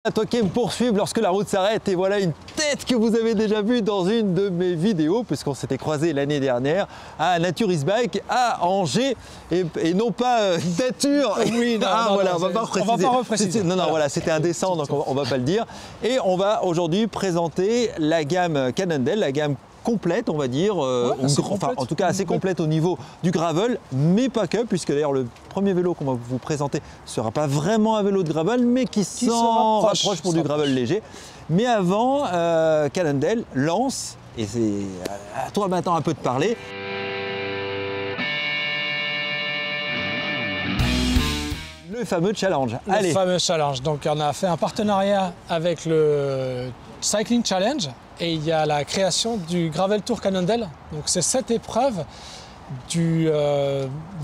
À toi qui aime poursuivre lorsque la route s'arrête, et voilà une tête que vous avez déjà vue dans une de mes vidéos, puisqu'on s'était croisé l'année dernière à Nature is Bike à Angers, et non pas Nature. Oui, non, voilà, non, on va pas repréciser. On va pas repréciser. Non, voilà, c'était indécent, donc on va pas le dire. Et on va aujourd'hui présenter la gamme Cannondale, la gamme complète, on va dire, en tout cas assez complète au niveau du gravel, mais pas que, puisque d'ailleurs le premier vélo qu'on va vous présenter ne sera pas vraiment un vélo de gravel, mais qui s'en rapproche pour du gravel léger. Mais avant, Cannondale lance, et c'est à toi maintenant un peu de parler, le fameux challenge. Le fameux challenge. Donc on a fait un partenariat avec le Cycling Challenge et il y a la création du Gravel Tour Cannondale. Donc c'est cette épreuve du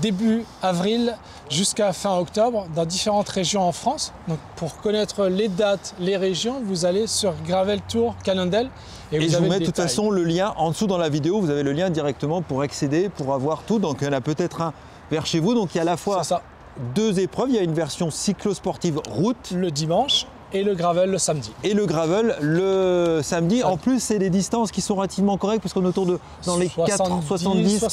début avril jusqu'à fin octobre dans différentes régions en France. Donc pour connaître les dates, les régions, vous allez sur Gravel Tour Cannondale et je vous mets de toute façon le lien en dessous dans la vidéo. Vous avez le lien directement pour accéder, pour avoir tout. Donc il y en a peut-être un vers chez vous. Donc il y a à la fois deux épreuves. Il y a une version cyclo-sportive route le dimanche et le gravel le samedi. Et le gravel le samedi. En plus, c'est des distances qui sont relativement correctes parce qu'on est autour de dans les 70,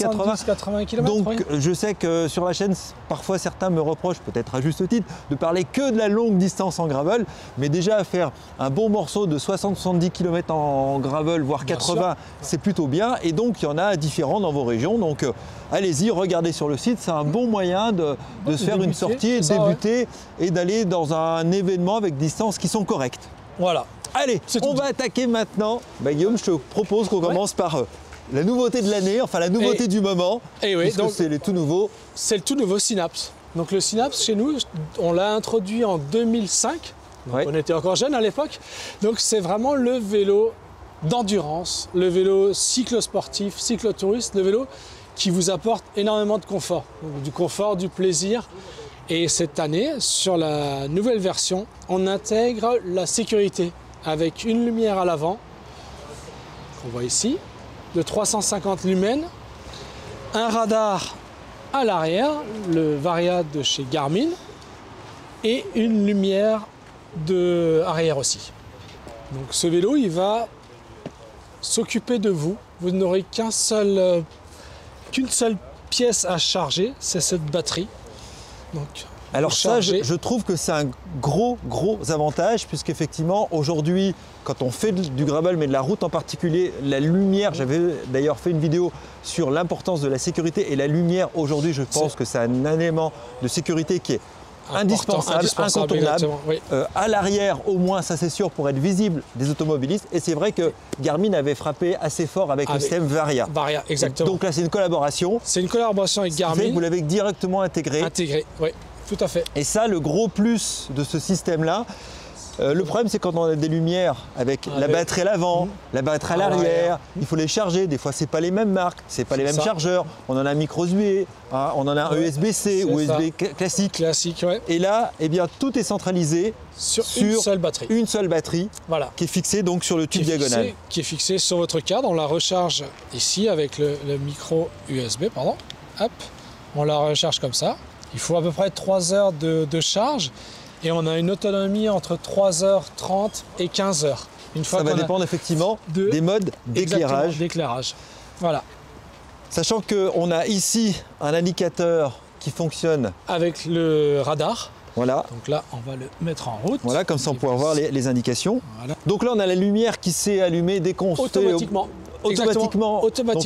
80 km. Donc, oui. Je sais que sur la chaîne, parfois certains me reprochent, peut-être à juste titre, de parler que de la longue distance en gravel. Mais déjà, faire un bon morceau de 60-70 km en gravel, voire 80, c'est plutôt bien. Et donc, il y en a différents dans vos régions. Donc, allez-y, regardez sur le site. C'est un bon moyen de se faire une sortie et de débuter et d'aller dans un événement avec distance qui sont correctes. Voilà. Allez, on va attaquer maintenant. Guillaume, je te propose qu'on commence par la nouveauté de l'année, enfin la nouveauté du moment. Et oui, donc c'est le tout nouveau. C'est le tout nouveau Synapse. Donc le Synapse chez nous, on l'a introduit en 2005. On était encore jeunes à l'époque. Donc c'est vraiment le vélo d'endurance, le vélo cyclosportif, cyclotouriste, le vélo qui vous apporte énormément de confort. Donc, du confort, du plaisir. Et cette année, sur la nouvelle version, on intègre la sécurité avec une lumière à l'avant, qu'on voit ici, de 350 lumens, un radar à l'arrière, le Varia de chez Garmin, et une lumière arrière aussi. Donc ce vélo, il va s'occuper de vous. Vous n'aurez qu'une seule pièce à charger, c'est cette batterie. Donc, alors ça, je trouve que c'est un gros avantage, puisqu'effectivement, aujourd'hui, quand on fait du gravel, mais de la route en particulier, la lumière, j'avais d'ailleurs fait une vidéo sur l'importance de la sécurité, et la lumière, aujourd'hui, je pense que c'est un élément de sécurité qui est indispensable, incontournable. Oui. À l'arrière, au moins, ça c'est sûr, pour être visible des automobilistes. Et c'est vrai que Garmin avait frappé assez fort avec le système Varia. Varia, exactement. Donc là, c'est une collaboration. C'est une collaboration avec Garmin. Vous l'avez directement intégré. Intégré, oui, tout à fait. Et ça, le gros plus de ce système-là, le problème, c'est quand on a des lumières avec la batterie à l'avant, la batterie à l'arrière, il faut les charger. Des fois, c'est pas les mêmes marques, c'est pas les mêmes chargeurs. On en a un micro USB, on en a un USB-C ou USB classique. Et là, eh bien, tout est centralisé sur une seule batterie, qui est fixée donc sur le tube diagonal. Qui est fixée sur votre cadre. On la recharge ici avec le micro USB, pardon. Hop, on la recharge comme ça. Il faut à peu près 3 heures de charge. Et on a une autonomie entre 3h30 et 15h. Ça va dépendre effectivement des modes d'éclairage. Voilà. Sachant qu'on a ici un indicateur qui fonctionne avec le radar. Voilà. Donc là, on va le mettre en route. Voilà, comme ça on pourra voir les indications. Voilà. Donc là, on a la lumière qui s'est allumée dès qu'on automatiquement. Donc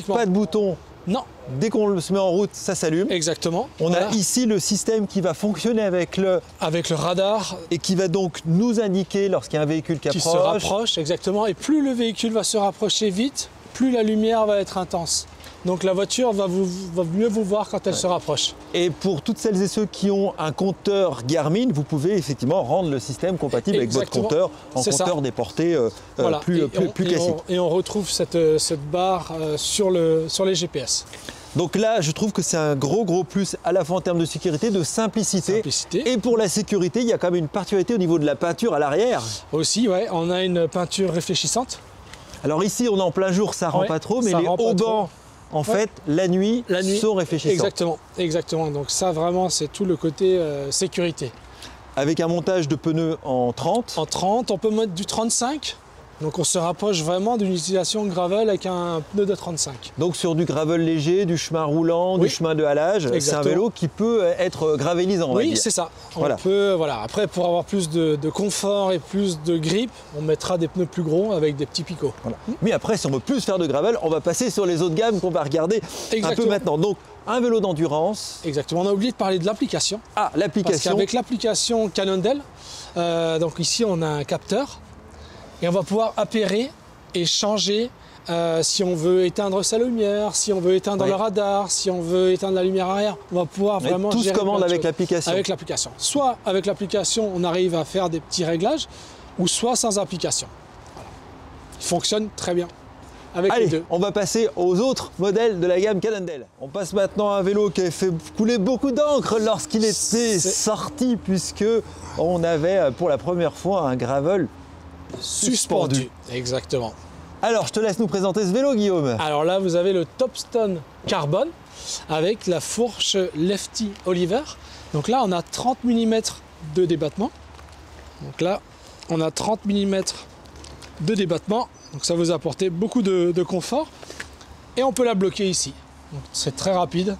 pas de bouton. Non. Dès qu'on se met en route, ça s'allume. Exactement. On a ici le système qui va fonctionner avec le radar. Et qui va donc nous indiquer lorsqu'il y a un véhicule qui se rapproche, exactement. Et plus le véhicule va se rapprocher vite, plus la lumière va être intense. Donc la voiture va mieux vous voir quand elle se rapproche. Et pour toutes celles et ceux qui ont un compteur Garmin, vous pouvez effectivement rendre le système compatible avec votre compteur en compteur déporté plus classique. Et on retrouve cette barre sur les GPS. Donc là, je trouve que c'est un gros plus à la fois en termes de sécurité, de simplicité. Et pour la sécurité, il y a quand même une particularité au niveau de la peinture à l'arrière. Aussi, ouais, on a une peinture réfléchissante. Alors ici, on est en plein jour, ça rend pas trop, mais les haubans, en fait, la nuit, sont réfléchissants. Exactement. Donc ça, vraiment, c'est tout le côté sécurité. Avec un montage de pneus en 30. En 30, on peut mettre du 35. Donc on se rapproche vraiment d'une utilisation gravel avec un pneu de 35. Donc sur du gravel léger, du chemin roulant, du chemin de halage, c'est un vélo qui peut être gravélisant. Oui, c'est ça. On peut, voilà. Après, pour avoir plus de confort et plus de grip, on mettra des pneus plus gros avec des petits picots. Voilà. Mais après, si on veut plus faire de gravel, on va passer sur les autres gammes qu'on va regarder un peu maintenant. Donc un vélo d'endurance. Exactement. On a oublié de parler de l'application. Ah, l'application. Parce qu'avec l'application Cannondale, donc ici on a un capteur. Et on va pouvoir appairer et changer si on veut éteindre sa lumière, si on veut éteindre le radar, si on veut éteindre la lumière arrière. On va pouvoir vraiment tout se commande avec l'application. Avec l'application. Soit avec l'application, on arrive à faire des petits réglages, ou soit sans application. Voilà. Il fonctionne très bien. Avec les deux. On va passer aux autres modèles de la gamme Cannondale. On passe maintenant à un vélo qui a fait couler beaucoup d'encre lorsqu'il était sorti, puisque on avait pour la première fois un gravel suspendu. Exactement. Alors, je te laisse nous présenter ce vélo, Guillaume. Alors là, vous avez le Topstone Carbone avec la fourche Lefty Oliver. Donc là, on a 30 mm de débattement. Donc là, on a 30 mm de débattement. Donc ça vous apporte beaucoup de confort. Et on peut la bloquer ici. C'est très rapide.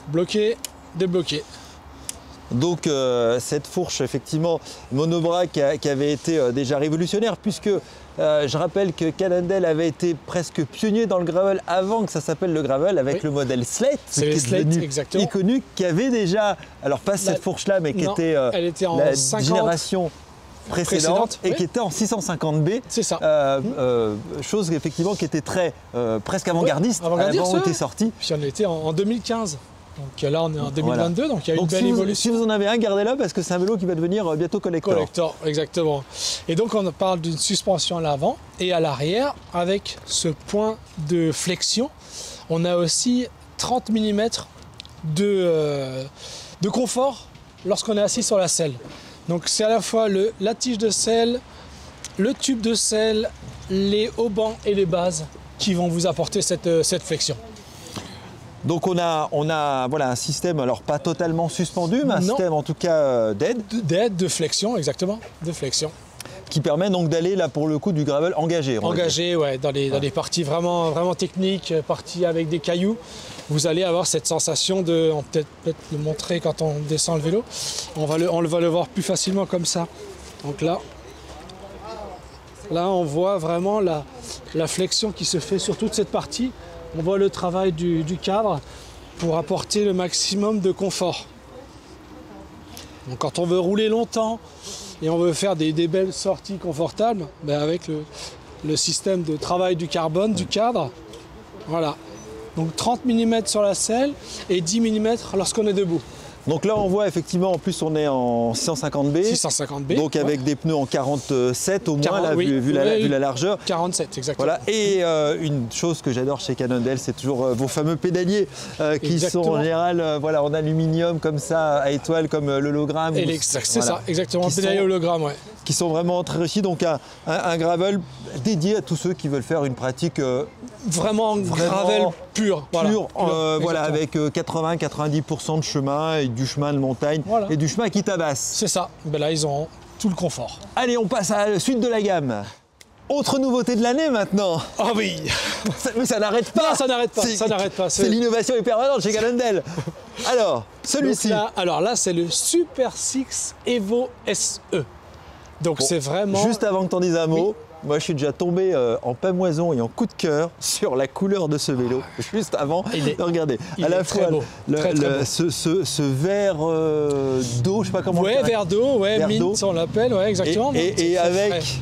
Bloquer, débloquer. Donc cette fourche, effectivement, monobras qui avait été déjà révolutionnaire, puisque je rappelle que Cannondale avait été presque pionnier dans le gravel avant que ça s'appelle le gravel, avec le modèle Slate, qui est devenu iconique, qui avait déjà, alors pas cette fourche-là, mais qui était, elle était en la 50... génération précédente et qui était en 650B. C'est ça. Chose effectivement qui était très presque avant-gardiste avant où était sorti. Puis on était en 2015. Donc là, on est en 2022, donc il y a une belle évolution. Si vous en avez un, gardez-le parce que c'est un vélo qui va devenir bientôt collector. Collector, exactement. Et donc, on parle d'une suspension à l'avant et à l'arrière avec ce point de flexion. On a aussi 30 mm de confort lorsqu'on est assis sur la selle. Donc, c'est à la fois la tige de selle, le tube de selle, les haubans et les bases qui vont vous apporter cette flexion. Donc on a voilà, un système, alors pas totalement suspendu, mais un système en tout cas d'aide. D'aide, de flexion, exactement, de flexion. Qui permet donc d'aller là pour le coup du gravel engagé. Engagé, ouais, dans les parties vraiment techniques, parties avec des cailloux. Vous allez avoir cette sensation de, on peut peut-être le montrer quand on descend le vélo. On va le voir plus facilement comme ça. Donc là on voit vraiment la flexion qui se fait sur toute cette partie. On voit le travail du cadre pour apporter le maximum de confort. Donc quand on veut rouler longtemps et on veut faire des belles sorties confortables, avec le système de travail du carbone, du cadre, voilà. Donc 30 mm sur la selle et 10 mm lorsqu'on est debout. Donc là on voit effectivement, en plus on est en 650B. 650B. Donc avec des pneus en 47 au moins, là, vu la largeur. 47, exactement. Voilà. Et une chose que j'adore chez Cannondale, c'est toujours vos fameux pédaliers qui sont en général en aluminium comme ça, à étoile, comme l'hologramme. C'est ça, exactement, un pédalier hologramme, ouais. Qui sont vraiment très réussis. Donc un gravel dédié à tous ceux qui veulent faire une pratique vraiment gravel pur. Voilà, avec 80-90% de chemin et du chemin de montagne et du chemin qui tabasse. C'est ça. Là, ils ont tout le confort. Allez, on passe à la suite de la gamme. Autre nouveauté de l'année maintenant. Oh oui. Mais ça n'arrête pas. Non, ça n'arrête pas. Ça n'arrête pas. C'est l'innovation est permanente chez Cannondale. Alors, celui-ci. Là, c'est le Super 6 Evo SE. Donc c'est vraiment... Juste avant que tu en dises un mot, moi je suis déjà tombé en pamoison et en coup de cœur sur la couleur de ce vélo, juste avant de regarder. À la fois ce vert d'eau, je sais pas comment... Ouais, vert d'eau, mint on l'appelle, exactement. Et avec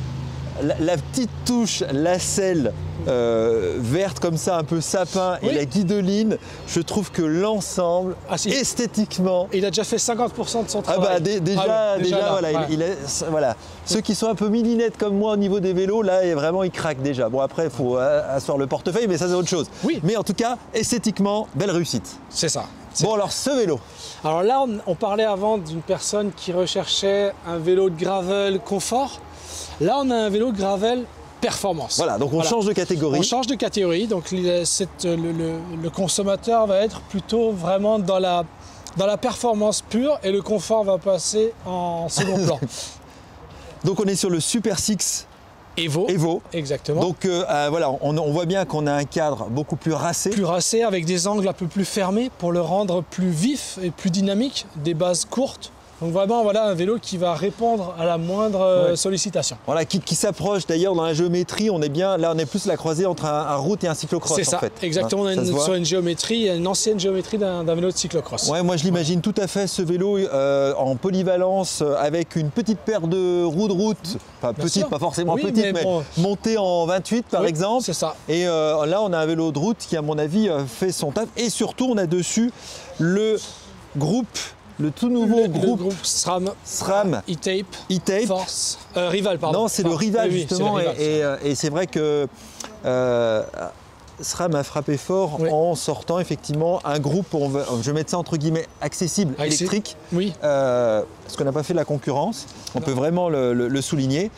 la petite touche lacelle verte comme ça, un peu sapin, et la guidoline, je trouve que l'ensemble, esthétiquement... Il a déjà fait 50% de son travail. Voilà. Ceux qui sont un peu mininettes comme moi au niveau des vélos, là, vraiment, ils craquent déjà. Bon, après, il faut asseoir le portefeuille, mais ça, c'est autre chose. Oui. Mais en tout cas, esthétiquement, belle réussite. C'est ça. Bon, alors, ce vélo. Alors là, on parlait avant d'une personne qui recherchait un vélo de gravel confort. Là, on a un vélo de gravel performance. Voilà, donc on change de catégorie. On change de catégorie, donc le consommateur va être plutôt vraiment dans la dans la performance pure et le confort va passer en second plan. Donc on est sur le Super 6 Evo. Exactement. Donc voilà, on voit bien qu'on a un cadre beaucoup plus racé. Plus racé, avec des angles un peu plus fermés pour le rendre plus vif et plus dynamique, des bases courtes. Donc vraiment, voilà un vélo qui va répondre à la moindre sollicitation. Voilà, qui s'approche d'ailleurs dans la géométrie, on est bien, là on est plus la croisée entre un route et un cyclocross. C'est ça, en fait. exactement, on est sur une géométrie, une ancienne géométrie d'un vélo de cyclocross. Ouais, moi je l'imagine tout à fait, ce vélo en polyvalence, avec une petite paire de roues de route, enfin petite, sûr. Pas forcément petite, mais bon, montée en 28 par exemple. C'est ça. Et là on a un vélo de route qui à mon avis fait son taf, et surtout on a dessus le groupe. Le tout nouveau groupe SRAM E-Tape Force, Rival, pardon. Non, c'est le Rival justement, le Rival, et c'est vrai que SRAM a frappé fort en sortant effectivement un groupe, je vais mettre ça entre guillemets, accessible, électrique. Oui. Parce qu'on n'a pas fait de la concurrence, on peut vraiment le souligner.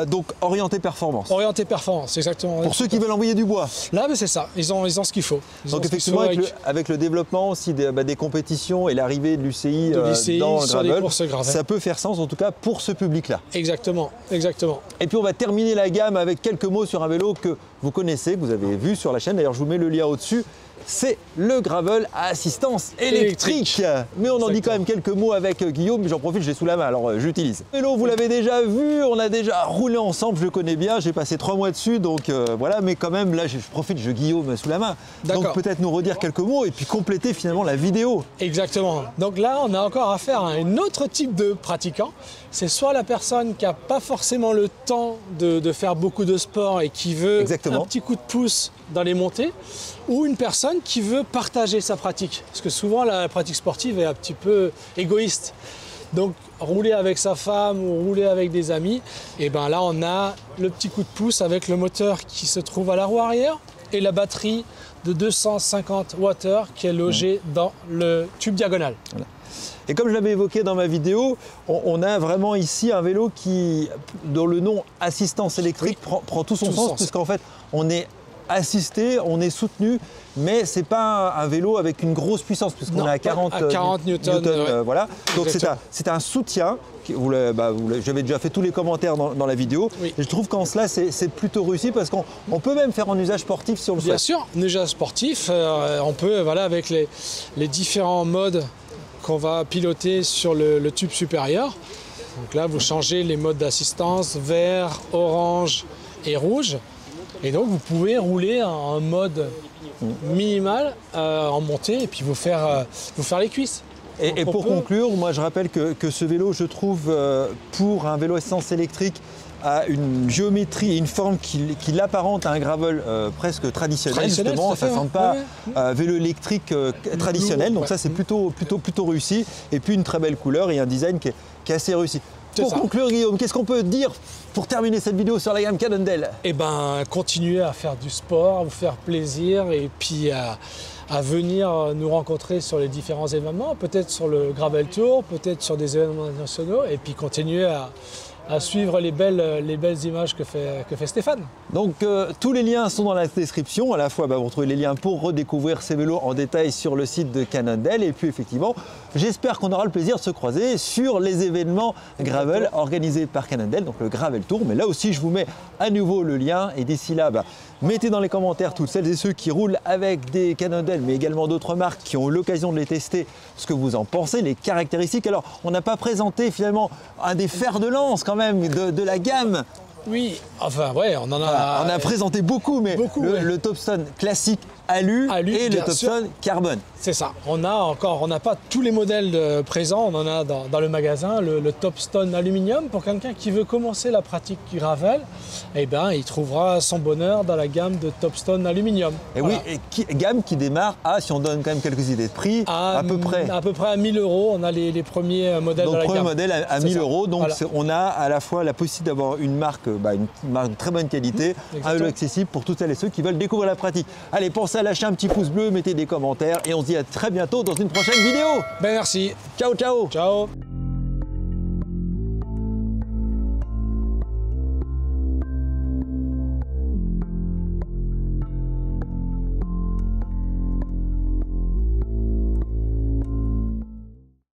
Donc orienté performance. Orienté performance, exactement. Pour ceux qui veulent envoyer du bois. Là, c'est ça, ils ont ce qu'il faut. Donc effectivement, avec le développement aussi des compétitions et l'arrivée de l'UCI dans le gravel, ça peut faire sens en tout cas pour ce public-là. Exactement, exactement. Et puis on va terminer la gamme avec quelques mots sur un vélo que vous connaissez, que vous avez vu sur la chaîne, d'ailleurs je vous mets le lien au-dessus. C'est le gravel à assistance électrique. Mais on en dit quand même quelques mots avec Guillaume, j'en profite, je l'ai sous la main, alors j'utilise. Le vélo, vous l'avez déjà vu, on a déjà roulé ensemble, je le connais bien, j'ai passé 3 mois dessus, donc voilà, mais quand même, là je profite, je Guillaume sous la main. Donc peut-être nous redire quelques mots et puis compléter finalement la vidéo. Exactement. Donc là, on a encore affaire à un autre type de pratiquant. C'est soit la personne qui n'a pas forcément le temps de faire beaucoup de sport et qui veut un petit coup de pouce dans les montées, ou une personne qui veut partager sa pratique. Parce que souvent, la pratique sportive est un petit peu égoïste. Donc, rouler avec sa femme ou rouler avec des amis, et bien là, on a le petit coup de pouce avec le moteur qui se trouve à la roue arrière et la batterie de 250 Wh qui est logée dans le tube diagonal. Voilà. Et comme je l'avais évoqué dans ma vidéo, on a vraiment ici un vélo dont le nom assistance électrique prend tout son sens, puisqu'en fait, on est assisté, on est soutenu, mais c'est pas un vélo avec une grosse puissance, puisqu'on est à 40 newtons. Voilà. Donc c'est un soutien. J'avais déjà fait tous les commentaires dans la vidéo. Oui. Et je trouve qu'en cela, c'est plutôt réussi, parce qu'on peut même faire en usage sportif si on le souhaite. Bien sûr, en usage sportif, on peut, avec les différents modes qu'on va piloter sur le tube supérieur. Donc là, vous changez les modes d'assistance, vert, orange et rouge. Et donc, vous pouvez rouler en mode minimal en montée et puis vous faire les cuisses. Et pour conclure, moi je rappelle que ce vélo, je trouve, pour un vélo essence électrique, a une géométrie et une forme qui l'apparente à un gravel presque traditionnel justement, ça ne sent pas vélo électrique traditionnel, donc ça c'est plutôt réussi, et puis une très belle couleur et un design qui est assez réussi. Pour conclure, Guillaume, qu'est-ce qu'on peut dire pour terminer cette vidéo sur la gamme Cannondale? Eh bien, continuez à faire du sport, à vous faire plaisir, et puis à venir nous rencontrer sur les différents événements, peut-être sur le Gravel Tour, peut-être sur des événements nationaux, et puis continuer à suivre les belles images que fait Stéphane. Donc tous les liens sont dans la description. À la fois, vous retrouvez les liens pour redécouvrir ces vélos en détail sur le site de Cannondale. Et puis effectivement, j'espère qu'on aura le plaisir de se croiser sur les événements gravel organisés par Cannondale, donc le Gravel Tour. Mais là aussi, je vous mets à nouveau le lien. Et d'ici là, mettez dans les commentaires toutes celles et ceux qui roulent avec des Cannondale, mais également d'autres marques qui ont eu l'occasion de les tester, ce que vous en pensez, les caractéristiques. Alors, on n'a pas présenté finalement un des fers de lance quand même de la gamme. Oui, enfin ouais, on a présenté beaucoup, mais le Topstone classique alu et le Topstone carbone. C'est ça. On n'a pas tous les modèles présents. On en a dans le magasin le Topstone aluminium pour quelqu'un qui veut commencer la pratique du gravel. Eh bien, il trouvera son bonheur dans la gamme de Topstone aluminium. Et voilà. Oui, gamme qui démarre à, si on donne quand même quelques idées de prix, à peu près à 1000 €. On a les premiers modèles de la gamme. Donc, premier modèle à 1000 €. Donc, on a à la fois la possibilité d'avoir une marque de très bonne qualité, un vélo accessible pour toutes celles et ceux qui veulent découvrir la pratique. Allez, pensez à lâcher un petit pouce bleu, mettez des commentaires et on se dit à très bientôt dans une prochaine vidéo. Merci. Ciao, ciao. Ciao.